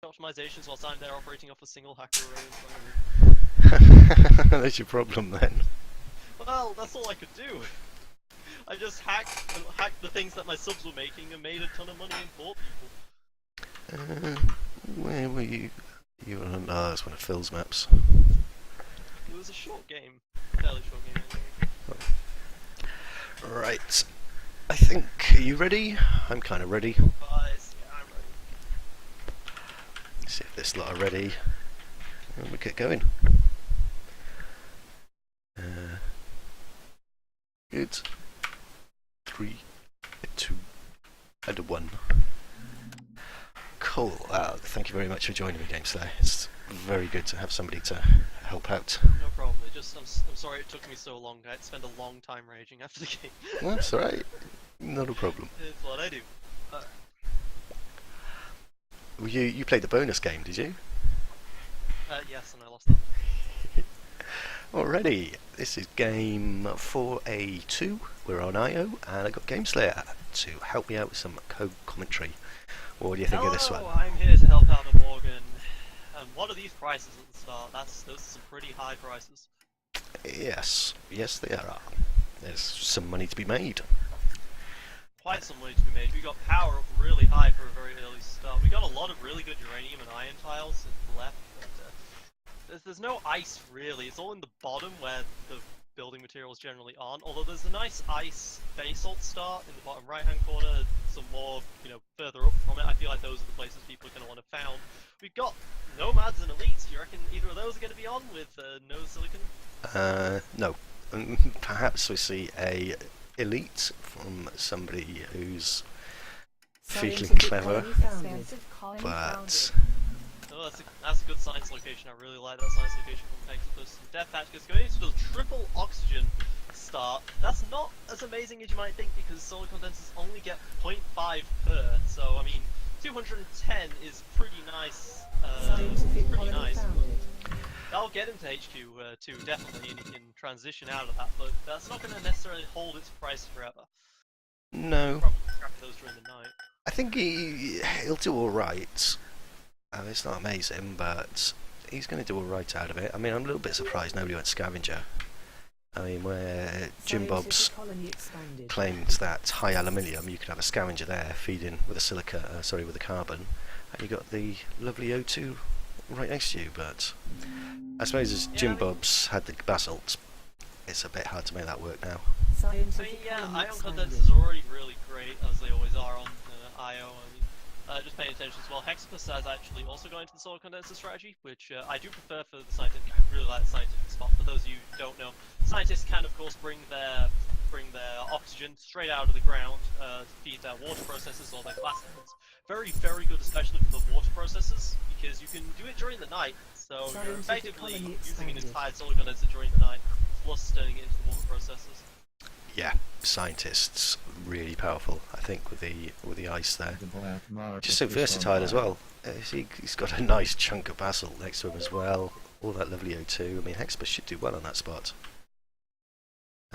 optimizations whilst I'm there operating off a single hacker array. That's your problem then. Well, that's all I could do. I just hacked the things that my subs were making and made a ton of money and bought people. Where were you? You were on... Oh, that's one of Phil's maps. It was a short game. Fairly short game anyway. Right. I think... Are you ready? I'm kind of ready. Guys, yeah, I'm ready. Let's see if this lot are ready. And we get going. Good. 3, 2, and 1. Cool. Thank you very much for joining me, GameSlayer. It's very good to have somebody to help out. No problem. I'm sorry it took me so long. I had to spend a long time raging after the game. Well, that's alright. Not a problem. It's what I do. Well, you played the bonus game, did you? Yes, and I lost that. Already, this is game 4A2. We're on IO, and I got GameSlayer to help me out with some code commentary. What do you think of this one? I'm here to help out Morgan. And what are these prices at the start? Those are some pretty high prices. Yes, they are. There's some money to be made. Quite some money to be made. We got power up really high for a very early start. We got a lot of really good uranium and iron tiles to the left. But, there's no ice really. It's all in the bottom where the building materials generally aren't. Although there's a nice ice basalt start in the bottom right-hand corner. Some more, further up from it. I feel like those are the places people are going to want to found. We've got nomads and elites. Do you reckon either of those are going to be on with no silicon? No. Perhaps we see a elite from somebody who's feeling clever, but... Oh, that's a good science location. I really like that science location from Hexapus. Death Hatch is going into the triple oxygen start. That's not as amazing as you might think because solar condensers only get 0.5 per. So I mean, 210 is pretty nice. Pretty nice. That'll get him to HQ too, definitely, and he can transition out of that. But that's not going to necessarily hold its price forever. No. Probably scrap those during the night. I think he'll do alright. It's not amazing, but he's going to do alright out of it. I mean, I'm a little bit surprised nobody went Scavenger. I mean, where Jim Bob's claimed that high aluminium, you could have a Scavenger there feeding with a with a carbon, and you got the lovely O2 right next to you. But I suppose as Jim Bob's had the basalt, it's a bit hard to make that work now. I mean, yeah, ion condensers are already really great, as they always are on IO. Just paying attention as well. Hexapus has actually also gone into the solar condenser strategy, which I do prefer for the scientific. I really like the scientific spot. For those of you who don't know, scientists can of course bring their oxygen straight out of the ground to feed their water processes or their glass tanks. Very, very good, especially for the water processes, because you can do it during the night. So you're effectively using an entire solar condenser during the night, plus turning it into the water processes. Yeah, scientists really powerful. I think with the ice there, just so versatile as well. He's got a nice chunk of basalt next to him as well. All that lovely O2. I mean, Hexapus should do well on that spot.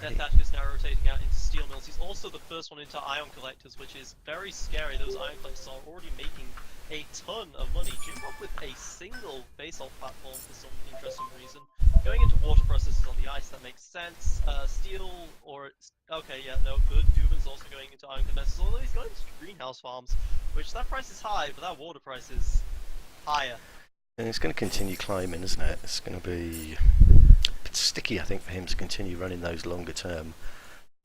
Death Hatch is now rotating out into steel mills. He's also the first one into ion collectors, which is very scary. Those ion collectors are already making a ton of money. Jim Bob with a single basalt platform for some interesting reason. Going into water processes on the ice, that makes sense. Steel, okay, yeah, no, good. Dubin's also going into ion condensers, although he's going into greenhouse farms, which that price is high, but that water price is higher. And it's going to continue climbing, isn't it? It's going to be a bit sticky, I think, for him to continue running those longer term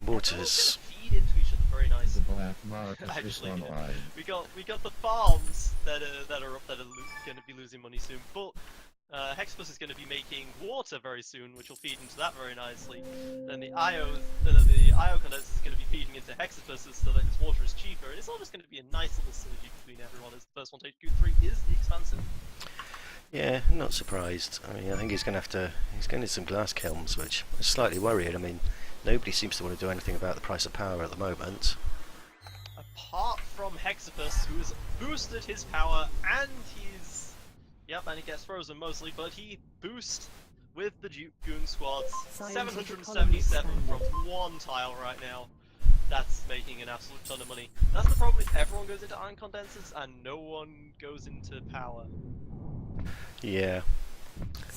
waters. Feed into each other very nicely. Actually, we got the farms that are going to be losing money soon, but Hexapus is going to be making water very soon, which will feed into that very nicely. Then the IO condenser is going to be feeding into Hexapus so that its water is cheaper. And it's all just going to be a nice little synergy between everyone. As the first one to HQ3 is the expansive. Yeah, not surprised. I mean, I think he's going to need some glass kilns, which is slightly worrying. I mean, nobody seems to want to do anything about the price of power at the moment. Apart from Hexapus, who's boosted his power and he's... Yep, and he gets frozen mostly, but he boosts with the Goon squads. 777 from one tile right now. that's making an absolute ton of money. That's the problem with everyone goes into ion condensers and no one goes into power. Yeah.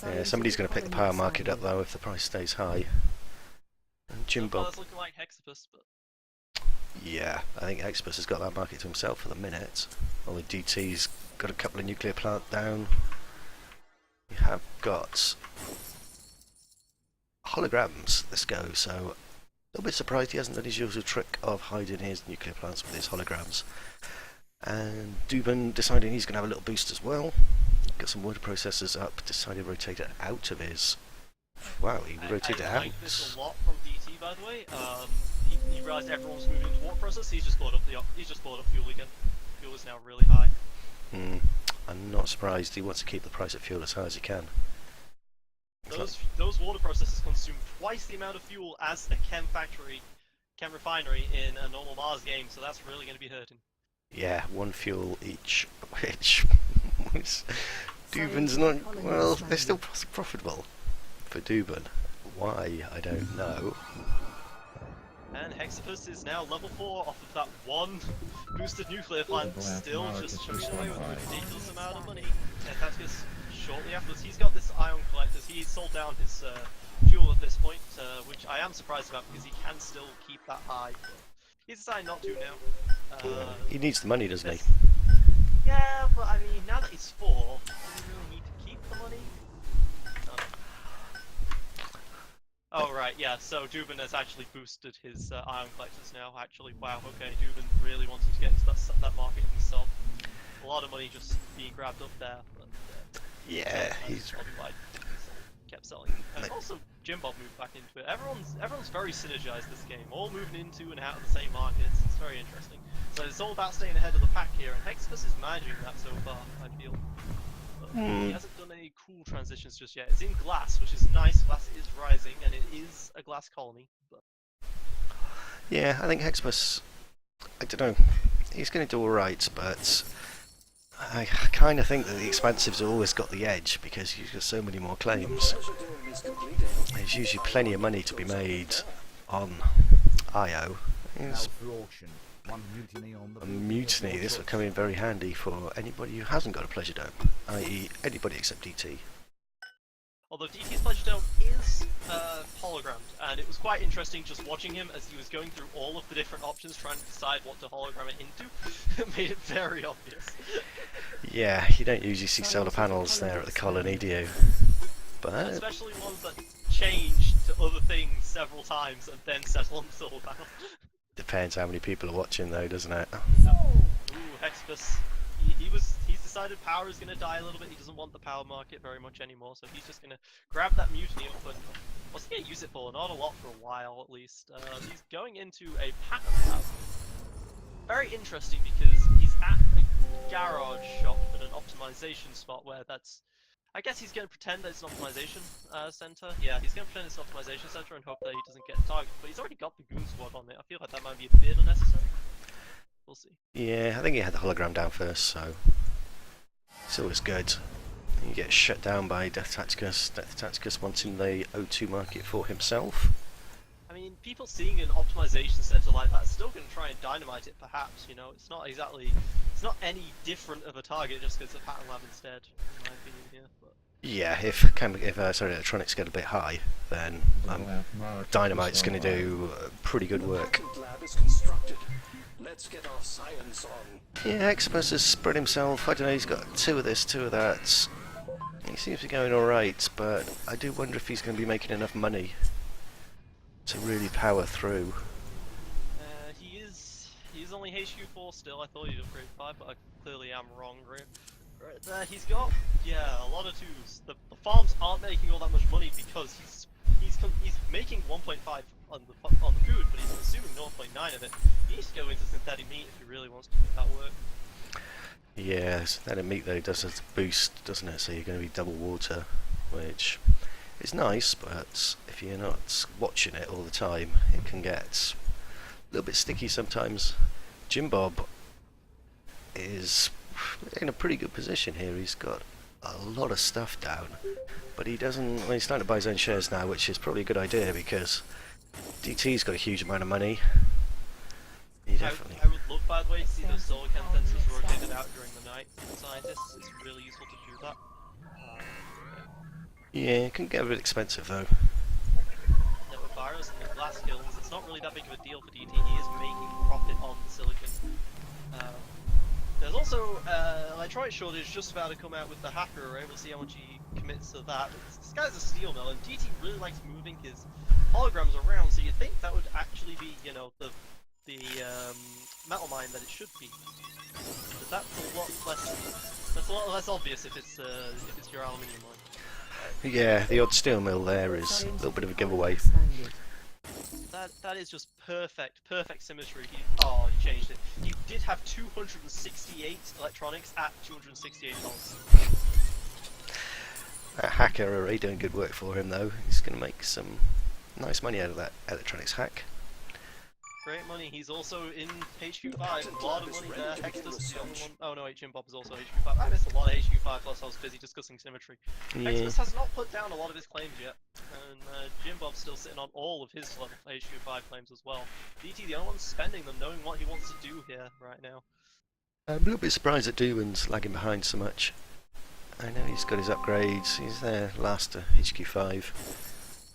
Yeah, somebody's going to pick the power market up though if the price stays high. And Jim Bob. That's looking like Hexapus, but Yeah, I think Hexapus has got that market to himself for the minute. Although DT's got a couple of nuclear plant down. You have got holograms this go, so a little bit surprised he hasn't done his usual trick of hiding his nuclear plants with his holograms. And Dubin deciding he's going to have a little boost as well. Got some water processors up, decided to rotate it out of his... Wow, he rotated it I out. like this a lot from DT, by the way. He realized everyone was moving into water process. He's just bought up fuel again. Fuel is now really high. I'm not surprised. He wants to keep the price of fuel as high as he can. Those water processors consume twice the amount of fuel as a chem refinery in a normal Mars game, so that's really going to be hurting. Yeah, one fuel each, which Dubin's not, well, they're still profitable for Dubin. Why, I don't know. And Hexapus is now level 4 off of that one boosted nuclear plant, still just chugging away with a ridiculous amount of money. And Hexapus, shortly afterwards, he's got this ion collectors. He's sold down his fuel at this point, which I am surprised about because he can still keep that high. But he's decided not to now. He needs the money, doesn't he? Yeah, but I mean, now that he's 4, does he really need to keep the money? Oh right, yeah, so Dubin has actually boosted his ion collectors now, actually. Wow, okay, Dubin really wanted to get into that market himself. A lot of money just being grabbed up there, but yeah, he's... kept selling. And also, Jim Bob moved back into it. Everyone's very synergized this game, all moving into and out of the same markets. It's very interesting. So it's all about staying ahead of the pack here, and Hexapus is managing that so far, I feel. He hasn't done any cool transitions just yet. It's in glass, which is nice. Glass is rising, and it is a glass colony. But yeah, I think Hexapus, I don't know, he's going to do alright, but I kind of think that the expansives have always got the edge because you've got so many more claims. There's usually plenty of money to be made on IO. A mutiny, this will come in very handy for anybody who hasn't got a pleasure dome, i.e. anybody except DT. Although DT's pleasure dome is hologrammed, and it was quite interesting just watching him as he was going through all of the different options trying to decide what to hologram it into. It made it very obvious. Yeah, you don't usually see solar panels there at the colony, do you? But especially ones that change to other things several times and then settle on the solar panel. Depends how many people are watching though, doesn't it? Ooh, Hexapus. He's decided power is going to die a little bit. He doesn't want the power market very much anymore, so he's just going to grab that mutiny up and what's he going to use it for? Not a lot for a while, at least. He's going into a pattern lab. Very interesting because he's at a garage shop in an optimization spot where that's... I guess he's going to pretend that it's an optimization center. Yeah, he's going to pretend it's an optimization center and hope that he doesn't get targeted. But he's already got the goon squad on it. I feel like that might be a bit unnecessary. We'll see. Yeah, I think he had the hologram down first, so it's always good. You get shut down by Death Tacticus. Death Tacticus wanting the O2 market for himself. I mean, people seeing an optimization center like that are still going to try and dynamite it, perhaps. You know, it's not exactly, it's not any different of a target just because it's a pattern lab instead, in my opinion here. But yeah, if electronics get a bit high, then dynamite's going to do pretty good work. Let's get our science on. Yeah, Hexapus has spread himself. I don't know, he's got 2 of this, 2 of that. He seems to be going alright, but I do wonder if he's going to be making enough money to really power through. He's only HQ4 still. I thought he'd upgrade 5, but I clearly am wrong. Right there, he's got, yeah, a lot of 2s. The farms aren't making all that much money because he's making 1.5 on the food, but he's consuming 0.9 of it. He needs to go into synthetic meat if he really wants to make that work. Yeah, synthetic meat though does a boost, doesn't it? So you're going to be double water, which is nice, but if you're not watching it all the time, it can get a little bit sticky sometimes. Jim Bob is in a pretty good position here. He's got a lot of stuff down, but he doesn't. Well, he's starting to buy his own shares now, which is probably a good idea because DT's got a huge amount of money. definitely. I would look, by the way, to see those solar condenses rotated out during the night for the scientists. It's really useful to do that. Yeah, it can get a bit expensive though. Now with Virus and the glass kilns, it's not really that big of a deal for DT. He is making profit on the silicon. There's also electronic shortage just about to come out with the hacker. We're able to see how much he commits to that. This guy's a steel mill, and DT really likes moving his holograms around. So you'd think that would actually be, you know, the metal mine that it should be. But that's a lot less. That's a lot less obvious if it's your aluminium mine. Yeah, the odd steel mill there is a little bit of a giveaway. That is just perfect symmetry. He changed it. He did have 268 electronics at $268. That hacker already doing good work for him though. He's going to make some nice money out of that electronics hack. Great money. He's also in HQ5. A lot of money there. Hextus is the only one. Oh no, Jim Bob is also HQ5. I missed a lot of HQ5 plus I was busy discussing symmetry. Yeah. Hextus has not put down a lot of his claims yet. And Jim Bob's still sitting on all of his level HQ5 claims as well. DT the only one spending them, knowing what he wants to do here right now. I'm a little bit surprised that Dubin's lagging behind so much. I know he's got his upgrades. He's there last to HQ5.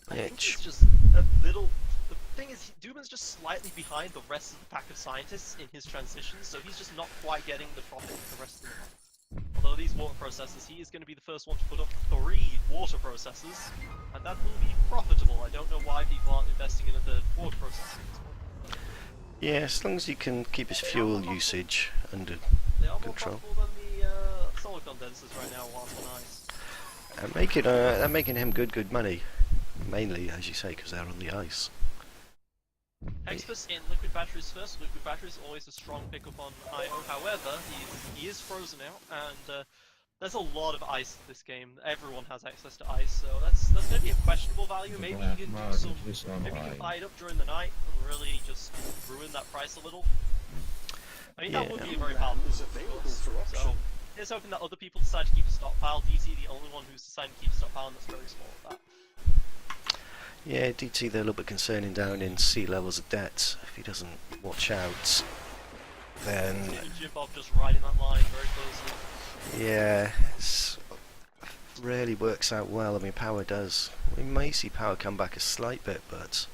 I think Which, it's just a little... The thing is, Dubin's just slightly behind the rest of the pack of scientists in his transitions, so he's just not quite getting the profit that the rest of them are. Although these water processors, he is going to be the first one to put up 3 water processors, and that will be profitable. I don't know why people aren't investing in a third water processor at this point. yeah, as long as you can keep his fuel usage under They are more control. profitable than the solar condensers right now whilst on ice. And they're making him good money. Mainly, as you say, because they're on the ice. Hexbus in liquid batteries first. Liquid batteries always a strong pickup on IO. However, he is frozen out, and there's a lot of ice in this game. Everyone has access to ice, so that's going to be a questionable value. Maybe you can do some, maybe you can buy it up during the night and really just ruin that price a little. I mean, that would be a very powerful move, so here's hoping that other people decide to keep a stockpile. DT, the only one who's decided to keep a stockpile, and that's very small of that. Yeah, DT they're a little bit concerning down in sea levels of debt. If he doesn't watch out, then Jim Bob just riding that line very closely. yeah, it really works out well. I mean, power does. We may see power come back a slight bit, but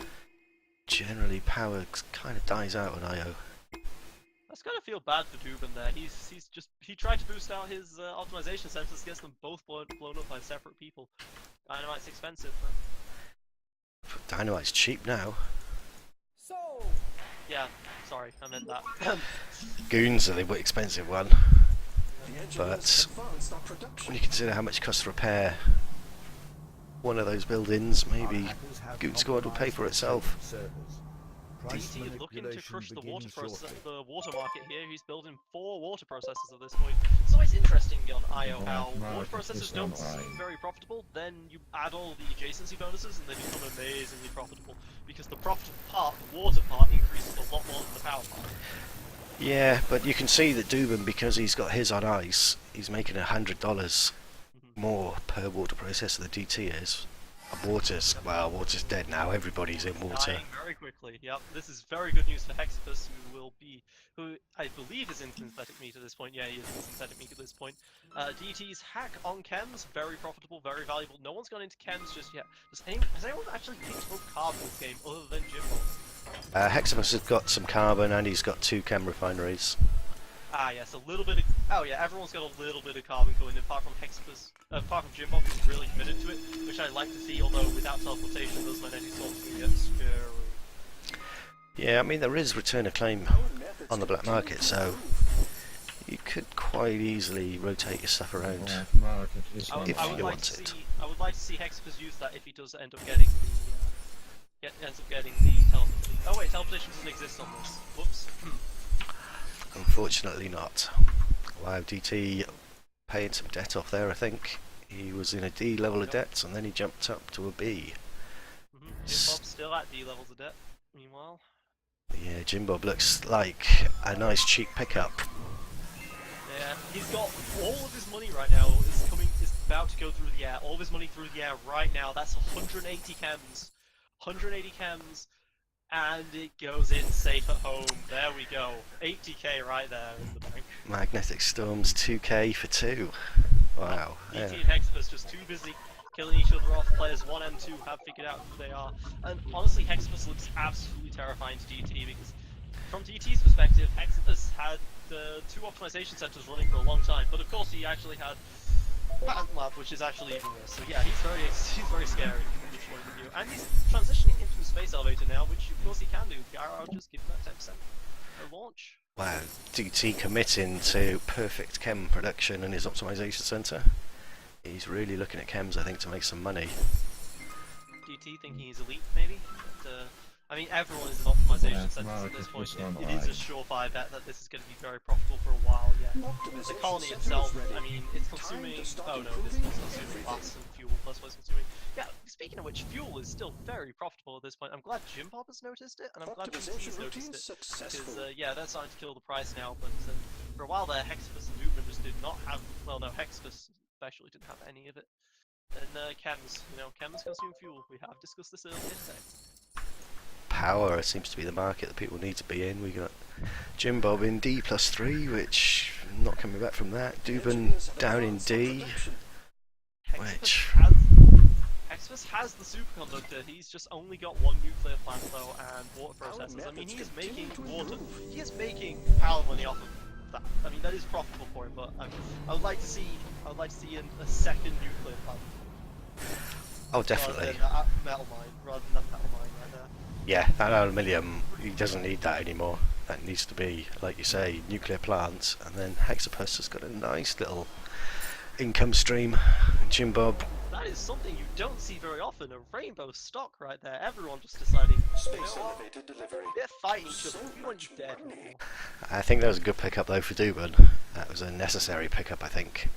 generally power kind of dies out on IO. That's gotta feel bad for Dubin there. He tried to boost out his optimization centers, gets them both blown up by separate people. Dynamite's expensive. Dynamite's cheap now. Yeah, sorry, I meant that. Goons are the expensive one, but when you consider how much it costs to repair one of those buildings, maybe Goon Squad will pay for itself. DT looking to crush the water market here. He's building 4 water processors at this point. It's always interesting on IO how water processors don't seem very profitable, then you add all the adjacency bonuses and they become amazingly profitable. Because the profitable part, the water part, increases a lot more than the power part. Yeah, but you can see that Dubin, because he's got his on ice, he's making $100 more per water processor than DT is. Water's dead now. Everybody's in water. Dying very quickly. Yep, this is very good news for Hexipus, who I believe is in synthetic meat at this point. Yeah, he is in synthetic meat at this point. DT's hack on chems, very profitable, very valuable. No one's gone into chems just yet. Has anyone actually picked up carbon in this game other than Jimbo? Hexipus has got some carbon and he's got 2 chem refineries. Ah yes, a little bit of... Oh yeah, everyone's got a little bit of carbon going in, apart from Hexipus. Apart from Jimbo, who's really committed to it, which I like to see, although without teleportation, those magnetic swords can get scary. Yeah, I mean there is return of claim on the black market, so you could quite easily rotate your stuff around if you wanted. I would like to see Hexipus use that if he does end up getting the teleportation. Oh wait, teleportation doesn't exist on this. Whoops. Unfortunately not. Wow, DT paying some debt off there, I think. He was in a D level of debt and then he jumped up to a B. Jim Bob's still at D levels of debt, meanwhile. Yeah, Jim Bob looks like a nice cheap pickup. Yeah, he's got all of his money right now is about to go through the air. All of his money through the air right now. That's 180 chems. 180 chems. And it goes in safe at home. There we go. 80k right there in the bank. Magnetic Storms 2k for 2. Wow. Yeah. DT and Hexbus just too busy killing each other off. Players 1 and 2 have figured out who they are. And honestly, Hexbus looks absolutely terrifying to DT because from DT's perspective, Hexbus had the 2 optimization centers running for a long time. But of course, he actually had Patent Lab, which is actually even worse. So yeah, he's very scary from this point of view. And he's transitioning into the space elevator now, which of course he can do. I'll just give him that 10% a launch. Wow. DT committing to perfect chem production in his optimization center. He's really looking at chems, I think, to make some money. DT thinking he's elite, maybe? But, I mean, everyone is an optimization centers at this point. It is a surefire bet that this is going to be very profitable for a while yet. The colony itself, I mean, it's consuming... Oh no, this is consuming lots of fuel, plus what's consuming... Yeah, speaking of which, fuel is still very profitable at this point. I'm glad Jim Bob has noticed it, and I'm glad DT's noticed it. Because, yeah, they're starting to kill the price now, but for a while there, Hexbus and Movement just did not have... Well, no, Hexbus especially didn't have any of it. And chems, you know, chems consume fuel. We have discussed this earlier today. Power seems to be the market that people need to be in. We got Jim Bob in D+3, which not coming back from that. Dubin down in D, which Hexbus has the superconductor. He's just only got 1 nuclear plant though and water processors. I mean, he is making water. He is making power money off of that. I mean, that is profitable for him. But I would like to see a second nuclear plant. oh, definitely. Rather than that metal mine, rather than that metal mine right there. Yeah, that aluminium, he doesn't need that anymore. That needs to be, like you say, nuclear plants, and then Hexapus has got a nice little income stream. Jim Bob. That is something you don't see very often, a rainbow stock right there. Everyone just deciding, Space elevator delivery. they're fighting each other, we want you dead. I think that was a good pickup though for Dubin. That was a necessary pickup, I think.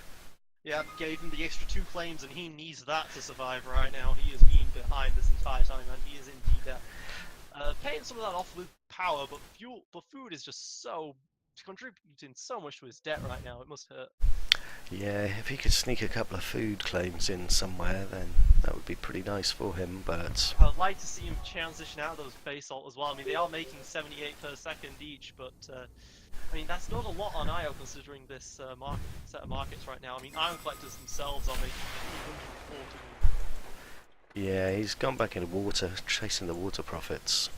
Yeah, gave him the extra 2 flames, and he needs that to survive right now. He has been behind this entire time, and he is indeed dead. Paying some of that off with power, but food is just so contributing so much to his debt right now. It must hurt. Yeah, if he could sneak a couple of food claims in somewhere, then that would be pretty nice for him, but... I would like to see him transition out of those base salt as well. I mean, they are making 78 per second each, but I mean, that's not a lot on IO considering this set of markets right now. I mean, Iron Collectors themselves are making 240. Yeah, he's gone back into water, chasing the water profits,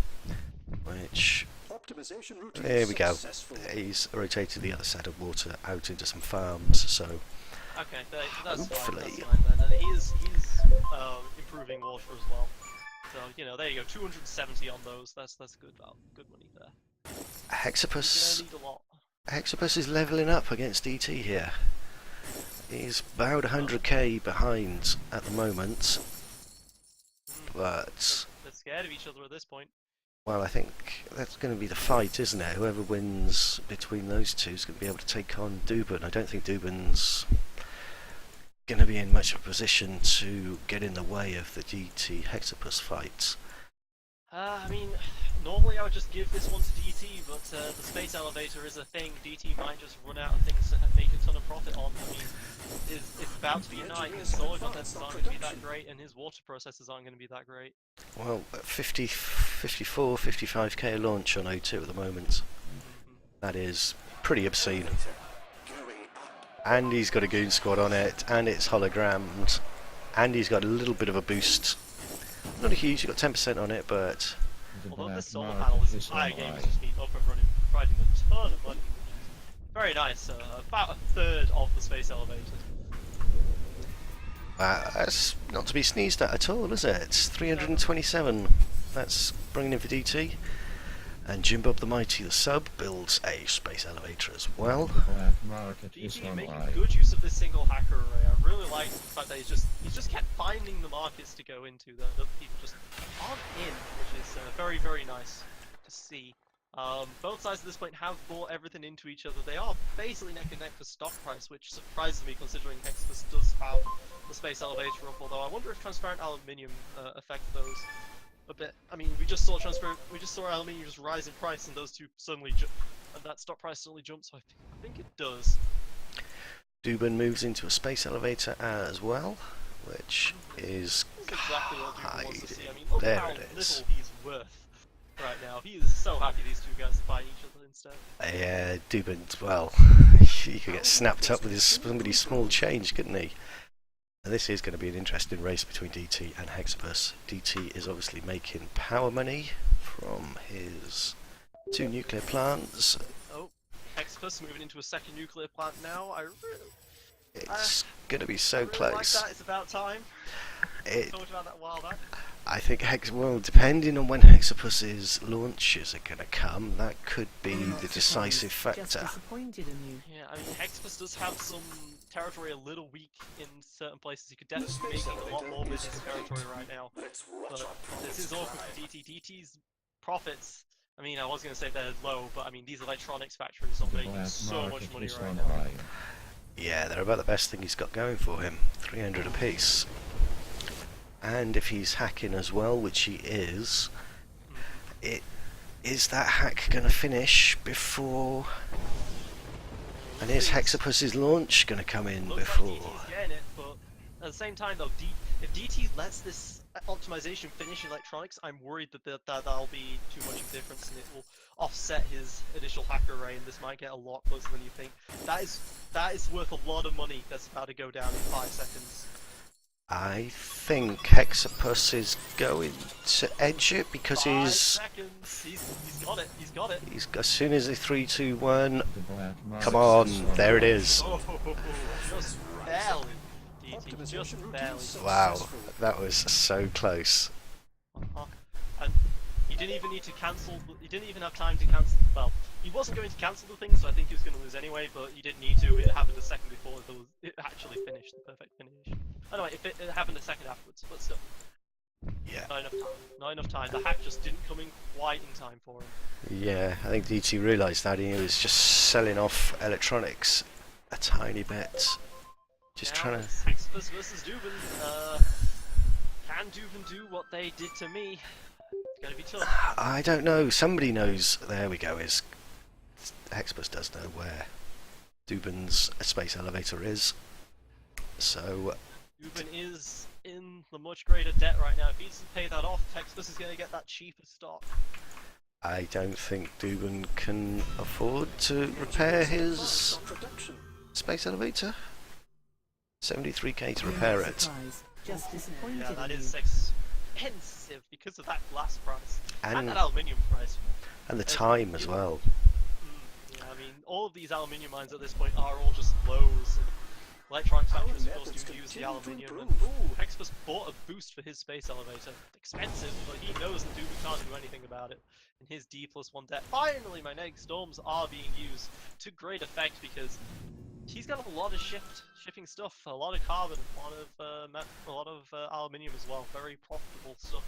which... Optimization routine There we go. successful. He's rotated the other side of water out into some farms, so... Okay, that's Hopefully. fine then. And he's improving water as well. So, you know, there you go, 270 on those. That's good money there. Hexapus... You're gonna need a lot. Hexapus is levelling up against DT here. He's about 100k behind at the moment, but... They're scared of each other at this point. Well, I think that's going to be the fight, isn't it? Whoever wins between those two is going to be able to take on Dubin. I don't think Dubin's going to be in much of a position to get in the way of the DT Hexapus fight. I mean, normally I would just give this one to DT, but the space elevator is a thing. DT might just run out of things to make a ton of profit on. I mean, it's about to be a night. His solar condensers aren't going to be that great, and his water processors aren't going to be that great. Well, 54, 55k a launch on O2 at the moment. That is pretty obscene. Going up. And he's got a goon squad on it, and it's hologrammed, and he's got a little bit of a boost. Not a huge, you've got 10% on it, but... Although this solar panel is entire game is just up and running, providing a ton of money. Very nice, about a third of the space elevator. That's not to be sneezed at all, is it? It's 327. That's bringing in for DT. And Jim Bob the Mighty, the sub, builds a space elevator as well. DT making good use of this single hacker array. I really like the fact that he's just kept finding the markets to go into that people just aren't in, which is very, very nice to see. Both sides at this point have bought everything into each other. They are basically neck and neck for stock price, which surprises me considering Hexbus does have the space elevator up, although I wonder if transparent aluminium affect those a bit. I mean, we just saw aluminium just rise in price, and those two suddenly and that stock price suddenly jumps. So I think it does. Dubin moves into a space elevator as well, which is That's exactly what Dubin wants to see. I mean, look there how it is. little he's worth. right now. He is so happy these two guys are fighting each other instead. Dubin, well, he could get snapped up with his somebody's small change, couldn't he? And this is going to be an interesting race between DT and Hexapus. DT is obviously making power money from his 2 nuclear plants. Oh, Hexapus moving into a second nuclear plant now. It's going to be so really close. like that. It's about time. It, Talked about that a while back. I think well, depending on when Hexapus's launches are going to come, that could be the decisive Just factor. disappointed in you. Yeah, I mean, Hexapus does have some territory a little weak in certain places. He could The definitely be space making a lot more with elevator his is territory completed. right now. Let's watch But our this is profits awkward fly. for DT. DT's profits, I mean, I was going to say they're low, but I mean, these electronics factories are making so much money right now. Yeah, they're about the best thing he's got going for him. 300 apiece. And if he's hacking as well, which he is, is that hack going to finish before? And is Hexapus's launch going to come in Looks before? like DT's getting it, but at the same time though, if DT lets this optimization finish in electronics, I'm worried that'll be too much of a difference and it will offset his initial hacker array, and this might get a lot closer than you think. That is worth a lot of money that's about to go down in 5 seconds. I think Hexapus is going to edge it because 5 he's seconds. He's got it. He's got it. as soon as the 3, 2, 1. Come on, there it is. Oh, just barely. DT, just Optimization barely. routine Wow, successful. that was so close. And he didn't even need to cancel. He didn't even have time to cancel. Well, he wasn't going to cancel the thing, so I think he was going to lose anyway. But he didn't need to. It happened a second before it actually finished. The perfect finish. Anyway, it happened a second afterwards, but still, Yeah. not enough time. Not enough time. The hack just didn't come in quite in time for him. Yeah, I think DT realised that he was just selling off electronics a tiny bit. Just Now trying to. it's Hexapus versus Dubin. Can Dubin do what they did to me? It's gonna be tough. I don't know. Somebody knows. There we go. Is Hexapus does know where Dubin's space elevator is. So Dubin is in the much greater debt right now. If he doesn't pay that off, Hexapus is gonna get that cheaper stock. I don't think Dubin can afford to repair his Fast on production. space elevator. 73k to repair it. Surprise. Just disappointed Yeah, that in is you. expensive because of that glass price and And that aluminium price. the time as well. Yeah, I mean, all of these aluminium mines at this point are all just lows. And electronics Our factories, of course, methods do use the continue to aluminium. And improve. ooh, Hexapus bought a boost for his space elevator. Expensive, but he knows that Dubin can't do anything about it. And his D+1 debt. Finally, magnetic storms are being used to great effect because he's got a lot of shipping stuff, a lot of carbon, a lot of aluminium as well. Very profitable stuff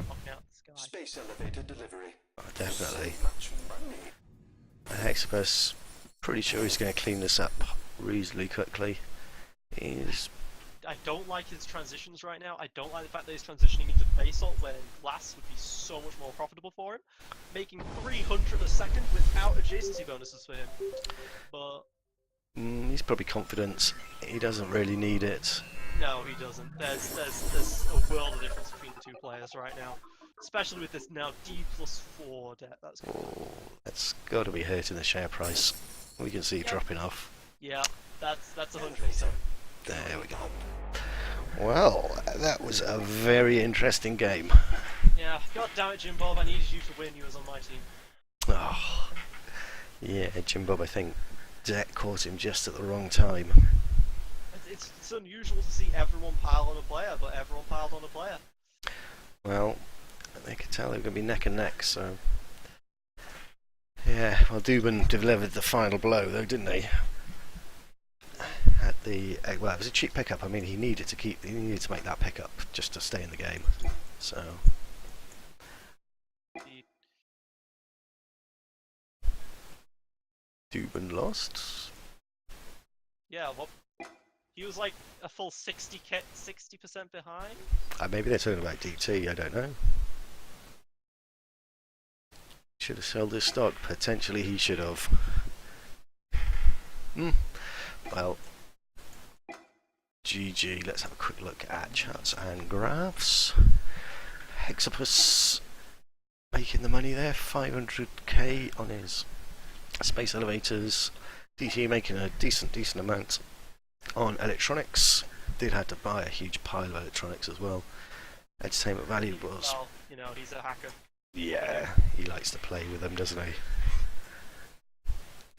knocking out the sky. Space elevator delivery. Oh, definitely. So much money. Hexapus, pretty sure he's going to clean this up reasonably quickly. I don't like his transitions right now. I don't like the fact that he's transitioning into basalt when glass would be so much more profitable for him. Making 300 a second without adjacency bonuses for him. But He's probably confident. He doesn't really need it. no, he doesn't. There's a world of difference between the two players right now. Especially with this now D+4 debt. That's Oh, that's got to be hurting the share price. We can see it dropping off. yeah, that's 100%. There we go. Well, that was a very interesting game. Yeah, god damn it, Jim Bob, I needed you to win. You was on my team. Oh, yeah, Jim Bob, I think debt caught him just at the wrong time. It's unusual to see everyone pile on a player, but everyone piled on a player. Well, they could tell they were going to be neck and neck, so... Yeah, well, Dubin delivered the final blow, though, didn't he? At the... well, it was a cheap pickup. I mean, he needed to make that pickup just to stay in the game. So... Indeed. Dubin lost. Yeah, well, he was like a full 60% behind. Maybe they're talking about DT, I don't know. Should have sold his stock. Potentially he should have. Well, GG. Let's have a quick look at charts and graphs. Hexapus making the money there, 500k on his space elevators. DT making a decent amount on electronics. Did have to buy a huge pile of electronics as well. Entertainment value was, Well, you know, he's a hacker. yeah, he likes to play with them, doesn't he?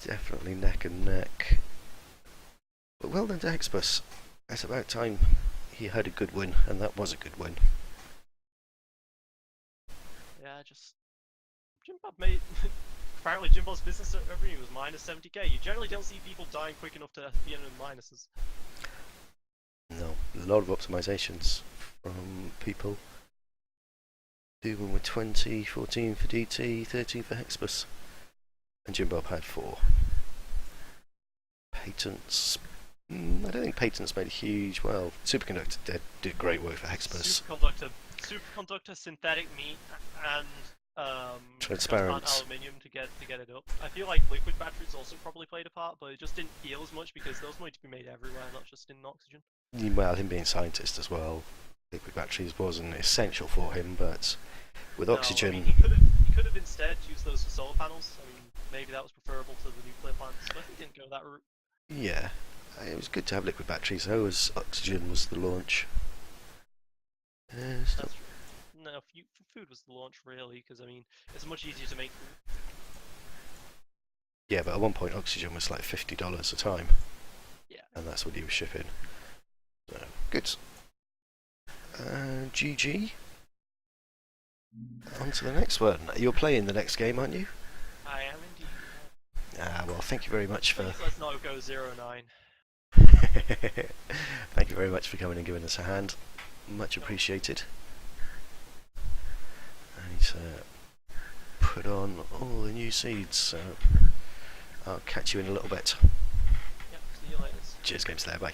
Definitely neck and neck. But well done to Hexbus. It's about time he had a good win, and that was a good win. Yeah, just Jim Bob made. Apparently, Jim Bob's business revenue was minus 70k. You generally don't see people dying quick enough to be in minuses. No, a lot of optimizations from people. Doing with 20, 14 for DT, 13 for Hexbus. And Jim Bob had 4. Patents. I don't think patents made a huge. Well, Superconductor did great work for Hexbus. Superconductor, synthetic meat, and Transparent. aluminium to get it up. I feel like liquid batteries also probably played a part, but it just didn't feel as much because those might be made everywhere, not just in oxygen. Well, him being a scientist as well, liquid batteries wasn't essential for him, but with No, oxygen. I mean, he could have instead used those for solar panels. I mean, maybe that was preferable to the nuclear plants, but he didn't go that route. Yeah, it was good to have liquid batteries, though, as oxygen was the launch. That's true. No, food was the launch really, because I mean, it's much easier to make food. Yeah, but at one point oxygen was like $50 a time. Yeah. And that's what he was shipping. So, good. GG. On to the next one. You're playing the next game, aren't you? I am indeed. Well, thank you very much for... Please let's not go 0-9. Thank you very much for coming and giving us a hand. Much appreciated. I need to put on all the new seeds, so I'll catch you in a little bit. Yep, see you later. Cheers, Games there, bye.